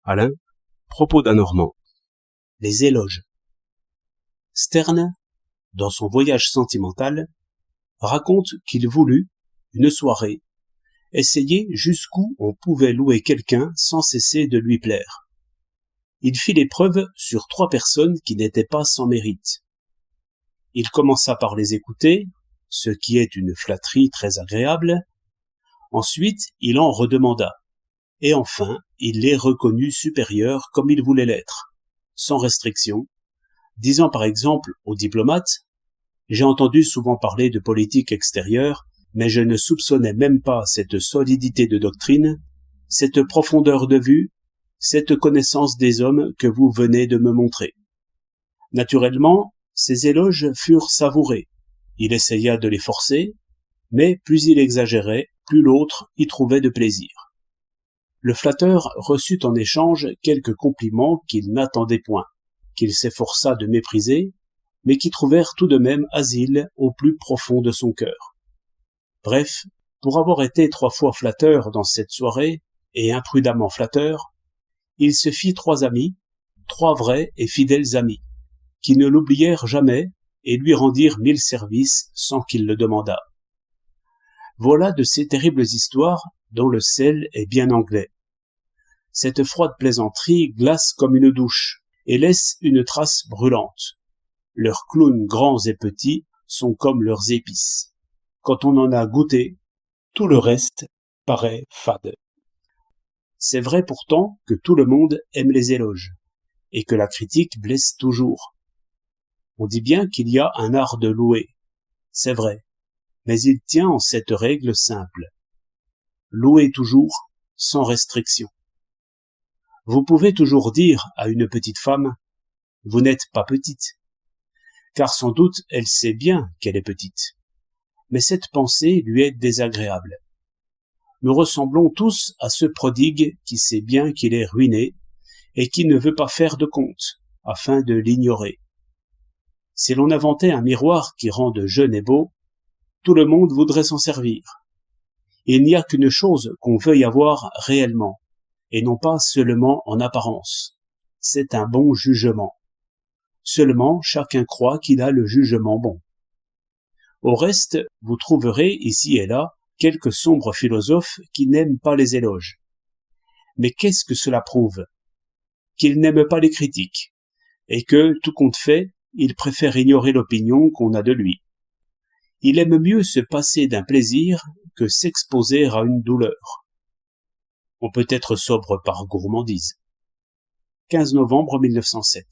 Alain, propos d'un Normand. Les éloges. Sterne, dans son voyage sentimental, raconte qu'il voulut, une soirée, essayer jusqu'où on pouvait louer quelqu'un sans cesser de lui plaire. Il fit l'épreuve sur 3 personnes qui n'étaient pas sans mérite. Il commença par les écouter, ce qui est une flatterie très agréable. Ensuite, il en redemanda. Et enfin, il les reconnut supérieurs comme il voulait l'être, sans restriction, disant par exemple aux diplomates « J'ai entendu souvent parler de politique extérieure, mais je ne soupçonnais même pas cette solidité de doctrine, cette profondeur de vue, cette connaissance des hommes que vous venez de me montrer. » Naturellement, ces éloges furent savourés. Il essaya de les forcer, mais plus il exagérait, plus l'autre y trouvait de plaisir. Le flatteur reçut en échange quelques compliments qu'il n'attendait point, qu'il s'efforça de mépriser, mais qui trouvèrent tout de même asile au plus profond de son cœur. Bref, pour avoir été 3 fois flatteur dans cette soirée, et imprudemment flatteur, il se fit 3 amis, 3 vrais et fidèles amis, qui ne l'oublièrent jamais et lui rendirent 1000 services sans qu'il le demandât. Voilà de ces terribles histoires dont le sel est bien anglais. Cette froide plaisanterie glace comme une douche et laisse une trace brûlante. Leurs clowns grands et petits sont comme leurs épices. Quand on en a goûté, tout le reste paraît fade. C'est vrai pourtant que tout le monde aime les éloges, et que la critique blesse toujours. On dit bien qu'il y a un art de louer. C'est vrai, mais il tient en cette règle simple. Louer toujours, sans restriction. Vous pouvez toujours dire à une petite femme « Vous n'êtes pas petite », car sans doute elle sait bien qu'elle est petite. Mais cette pensée lui est désagréable. Nous ressemblons tous à ce prodigue qui sait bien qu'il est ruiné et qui ne veut pas faire de compte, afin de l'ignorer. Si l'on inventait un miroir qui rende jeune et beau, tout le monde voudrait s'en servir. Il n'y a qu'une chose qu'on veuille avoir réellement, et non pas seulement en apparence. C'est un bon jugement. Seulement, chacun croit qu'il a le jugement bon. Au reste, vous trouverez ici et là quelques sombres philosophes qui n'aiment pas les éloges. Mais qu'est-ce que cela prouve? Qu'ils n'aiment pas les critiques, et que, tout compte fait, il préfère ignorer l'opinion qu'on a de lui. Il aime mieux se passer d'un plaisir que s'exposer à une douleur. On peut être sobre par gourmandise. 15 novembre 1907.